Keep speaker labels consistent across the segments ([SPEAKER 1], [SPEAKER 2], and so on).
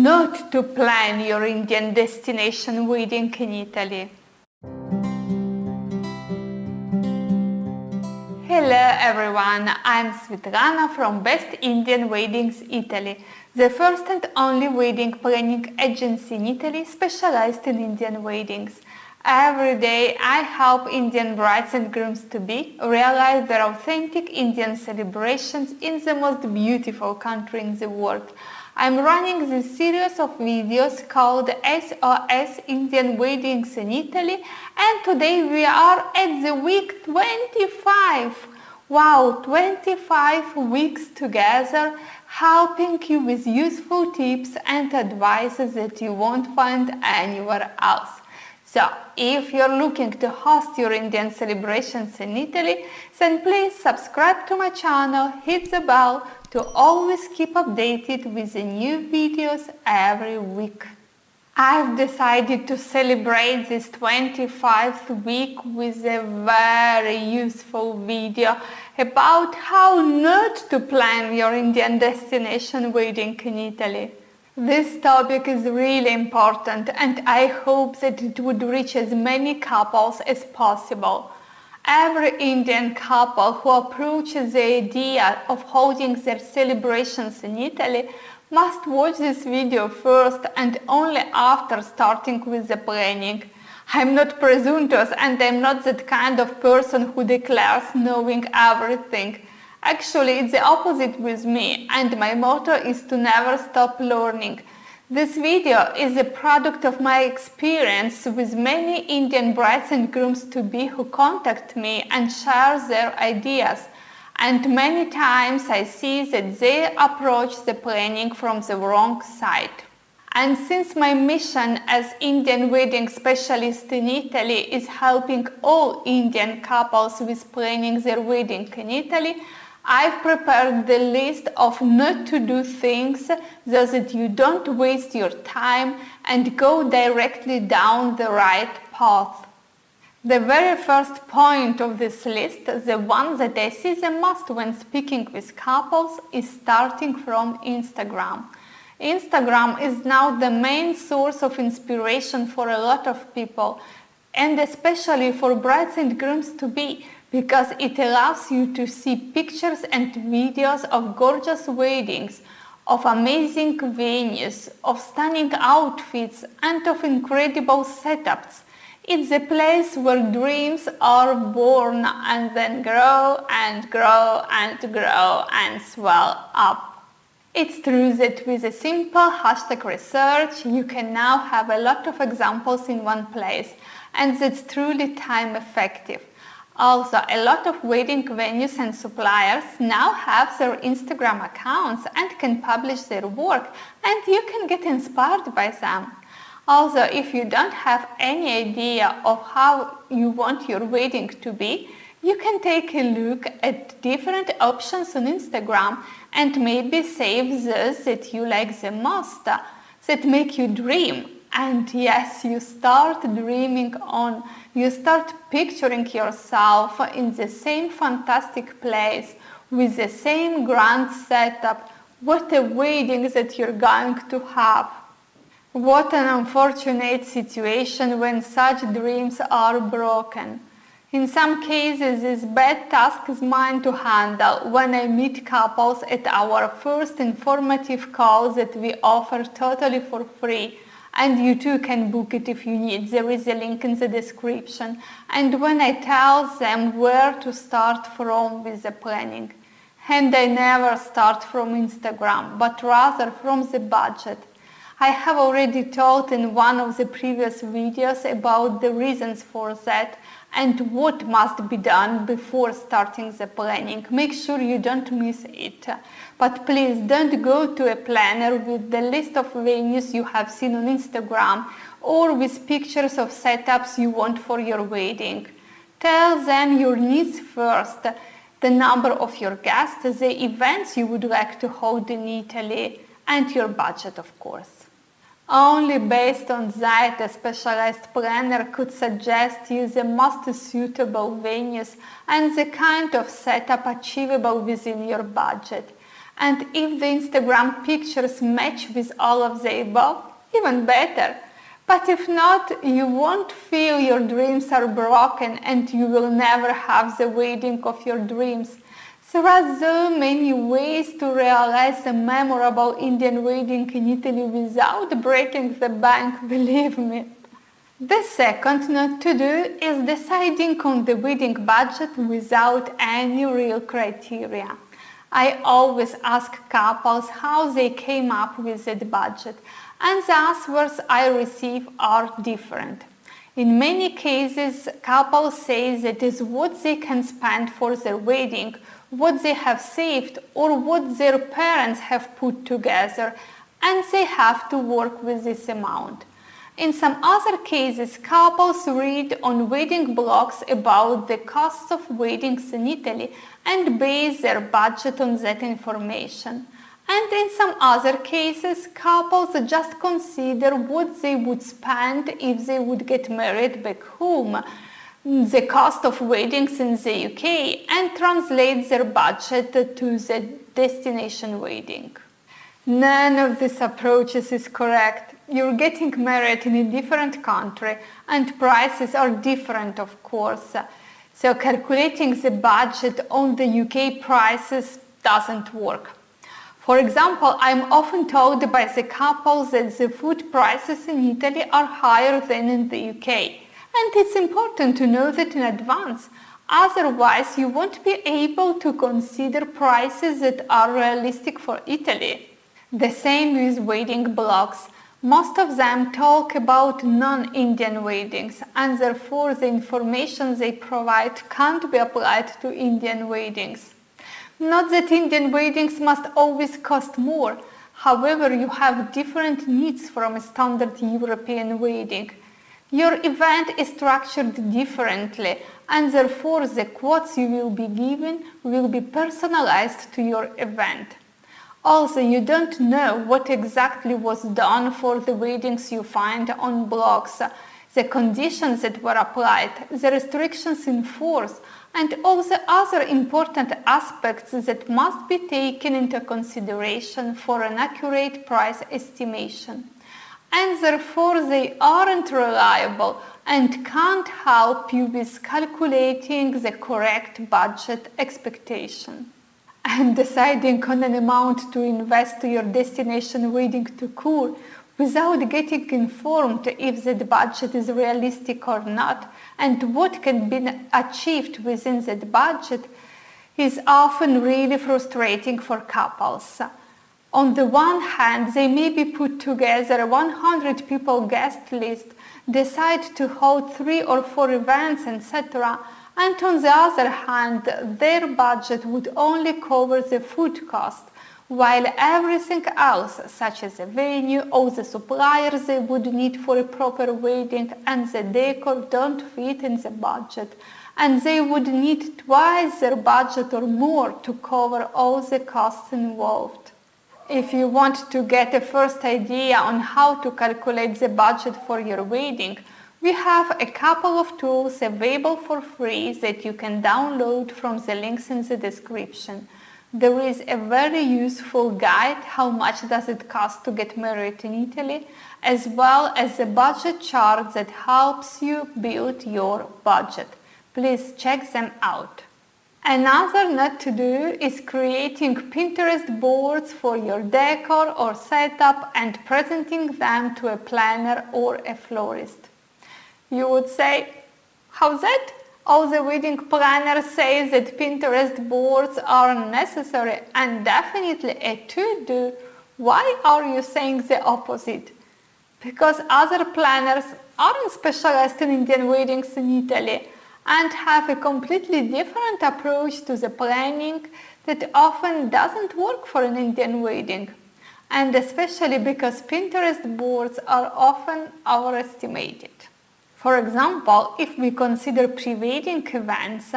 [SPEAKER 1] not to plan your Indian destination wedding in Italy. Hello everyone, I'm Svetlana from Best Indian Weddings Italy, the first and only wedding planning agency in Italy specialized in Indian weddings. Every day I help Indian brides and grooms-to-be realize their authentic Indian celebrations in the most beautiful country in the world. I'm running this series of videos called SOS Indian Weddings in Italy, and today we are at the week 25. Wow, 25 weeks together, helping you with useful tips and advices that you won't find anywhere else. So, if you're looking to host your Indian celebrations in Italy, then please subscribe to my channel, hit the bell to always keep updated with the new videos every week. I've decided to celebrate this 25th week with a very useful video about how not to plan your Indian destination wedding in Italy. This topic is really important and I hope that it would reach as many couples as possible. Every Indian couple who approaches the idea of holding their celebrations in Italy must watch this video first and only after starting with the planning. I'm not presumptuous and I'm not that kind of person who declares knowing everything. Actually, it's the opposite with me, and my motto is to never stop learning. This video is a product of my experience with many Indian brides and grooms-to-be who contact me and share their ideas. And many times I see that they approach the planning from the wrong side. And since my mission as Indian wedding specialist in Italy is helping all Indian couples with planning their wedding in Italy, I've prepared the list of not to do things so that you don't waste your time and go directly down the right path. The very first point of this list, the one that I see the most when speaking with couples, is starting from Instagram. Instagram is now the main source of inspiration for a lot of people, and especially for brides and grooms-to-be, because it allows you to see pictures and videos of gorgeous weddings, of amazing venues, of stunning outfits, and of incredible setups. It's a place where dreams are born and then grow and grow and grow and swell up. It's true that with a simple hashtag research, you can now have a lot of examples in one place, and that's truly time effective. Also, a lot of wedding venues and suppliers now have their Instagram accounts and can publish their work, and you can get inspired by them. Also, if you don't have any idea of how you want your wedding to be, you can take a look at different options on Instagram and maybe save those that you like the most, that make you dream. And yes, you start dreaming on, you start picturing yourself in the same fantastic place, with the same grand setup. What a wedding that you're going to have. What an unfortunate situation when such dreams are broken. In some cases, this bad task is mine to handle when I meet couples at our first informative call that we offer totally for free. And you too can book it if you need. There is a link in the description. And when I tell them where to start from with the planning. And I never start from Instagram, but rather from the budget. I have already told in one of the previous videos about the reasons for that and what must be done before starting the planning. Make sure you don't miss it. But please don't go to a planner with the list of venues you have seen on Instagram or with pictures of setups you want for your wedding. Tell them your needs first, the number of your guests, the events you would like to hold in Italy, and your budget, of course. Only based on that, a specialized planner could suggest you the most suitable venues and the kind of setup achievable within your budget. And if the Instagram pictures match with all of the above, even better. But if not, you won't feel your dreams are broken and you will never have the wedding of your dreams. There are so many ways to realize a memorable Indian wedding in Italy without breaking the bank, believe me. The second not to do is deciding on the wedding budget without any real criteria. I always ask couples how they came up with that budget, and the answers I receive are different. In many cases, couples say that is what they can spend for their wedding, what they have saved, or what their parents have put together, and they have to work with this amount. In some other cases, couples read on wedding blogs about the costs of weddings in Italy and base their budget on that information. And in some other cases, couples just consider what they would spend if they would get married back home, the cost of weddings in the UK, and translate their budget to the destination wedding. None of these approaches is correct. You're getting married in a different country and prices are different, of course. So calculating the budget on the UK prices doesn't work. For example, I'm often told by the couples that the food prices in Italy are higher than in the UK. And it's important to know that in advance. Otherwise, you won't be able to consider prices that are realistic for Italy. The same with wedding blogs. Most of them talk about non-Indian weddings, and therefore the information they provide can't be applied to Indian weddings. Not that Indian weddings must always cost more. However, you have different needs from a standard European wedding. Your event is structured differently, and therefore the quotes you will be given will be personalized to your event. Also, you don't know what exactly was done for the weddings you find on blogs, the conditions that were applied, the restrictions in force, and all the other important aspects that must be taken into consideration for an accurate price estimation. And therefore they aren't reliable and can't help you with calculating the correct budget expectation. And deciding on an amount to invest to your destination wedding to occur without getting informed if that budget is realistic or not and what can be achieved within that budget is often really frustrating for couples. On the one hand, they maybe put together a 100 people guest list, decide to hold 3 or 4 events, etc. And on the other hand, their budget would only cover the food cost, while everything else, such as the venue, all the suppliers they would need for a proper wedding and the decor don't fit in the budget, and they would need twice their budget or more to cover all the costs involved. If you want to get a first idea on how to calculate the budget for your wedding, we have a couple of tools available for free that you can download from the links in the description. There is a very useful guide, how much does it cost to get married in Italy, as well as a budget chart that helps you build your budget. Please check them out. Another not to do is creating Pinterest boards for your decor or setup and presenting them to a planner or a florist. You would say, how's that? All the wedding planners say that Pinterest boards are necessary and definitely a to-do. Why are you saying the opposite? Because other planners aren't specialized in Indian weddings in Italy and have a completely different approach to the planning that often doesn't work for an Indian wedding. And especially because Pinterest boards are often overestimated. For example, if we consider pre-wedding events,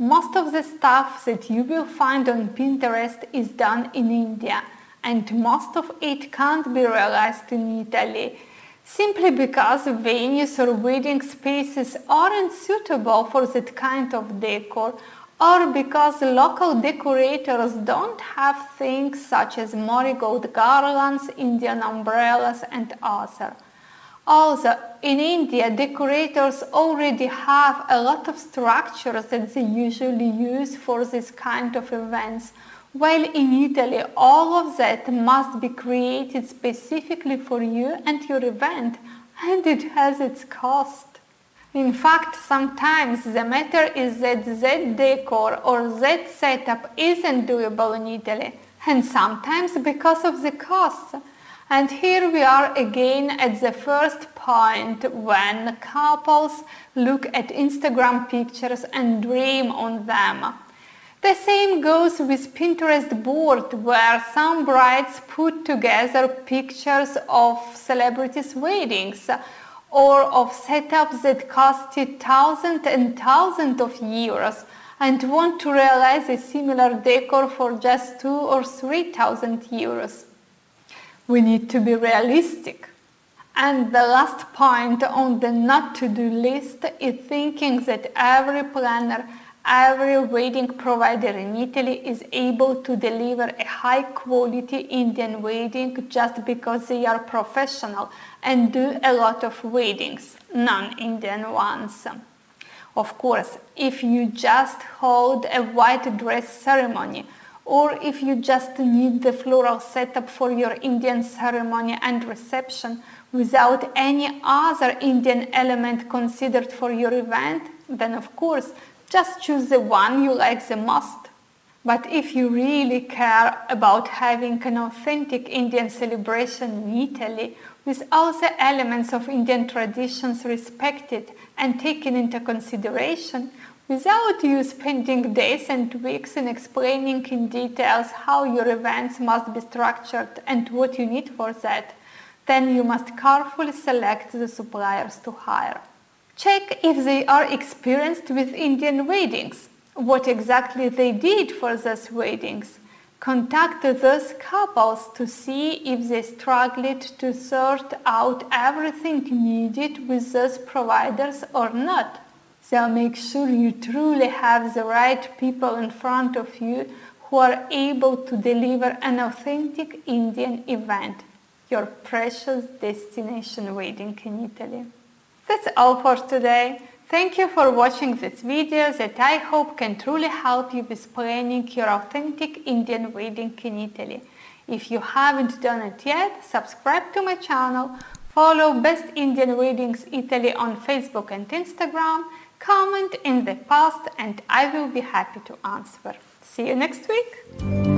[SPEAKER 1] most of the stuff that you will find on Pinterest is done in India, and most of it can't be realized in Italy, simply because venues or wedding spaces aren't suitable for that kind of decor, or because local decorators don't have things such as marigold garlands, Indian umbrellas and others. Also, in India, decorators already have a lot of structures that they usually use for this kind of events, while in Italy, all of that must be created specifically for you and your event, and it has its cost. In fact, sometimes the matter is that decor or that setup isn't doable in Italy, and sometimes because of the costs. And here we are again at the first point when couples look at Instagram pictures and dream on them. The same goes with Pinterest board, where some brides put together pictures of celebrities' weddings or of setups that costed thousands and thousands of euros and want to realize a similar decor for just 2,000 or 3,000 euros. We need to be realistic. And the last point on the not to-do list is thinking that every planner, every wedding provider in Italy is able to deliver a high-quality Indian wedding just because they are professional and do a lot of weddings, non-Indian ones. Of course, if you just hold a white dress ceremony, or if you just need the floral setup for your Indian ceremony and reception without any other Indian element considered for your event, then of course, just choose the one you like the most. But if you really care about having an authentic Indian celebration in Italy, with all the elements of Indian traditions respected and taken into consideration, without you spending days and weeks in explaining in details how your events must be structured and what you need for that, then you must carefully select the suppliers to hire. Check if they are experienced with Indian weddings, what exactly they did for those weddings. Contact those couples to see if they struggled to sort out everything needed with those providers or not. So make sure you truly have the right people in front of you who are able to deliver an authentic Indian event, your precious destination wedding in Italy. That's all for today. Thank you for watching this video that I hope can truly help you with planning your authentic Indian wedding in Italy. If you haven't done it yet, subscribe to my channel, follow Best Indian Weddings Italy on Facebook and Instagram, comment in the post and I will be happy to answer. See you next week!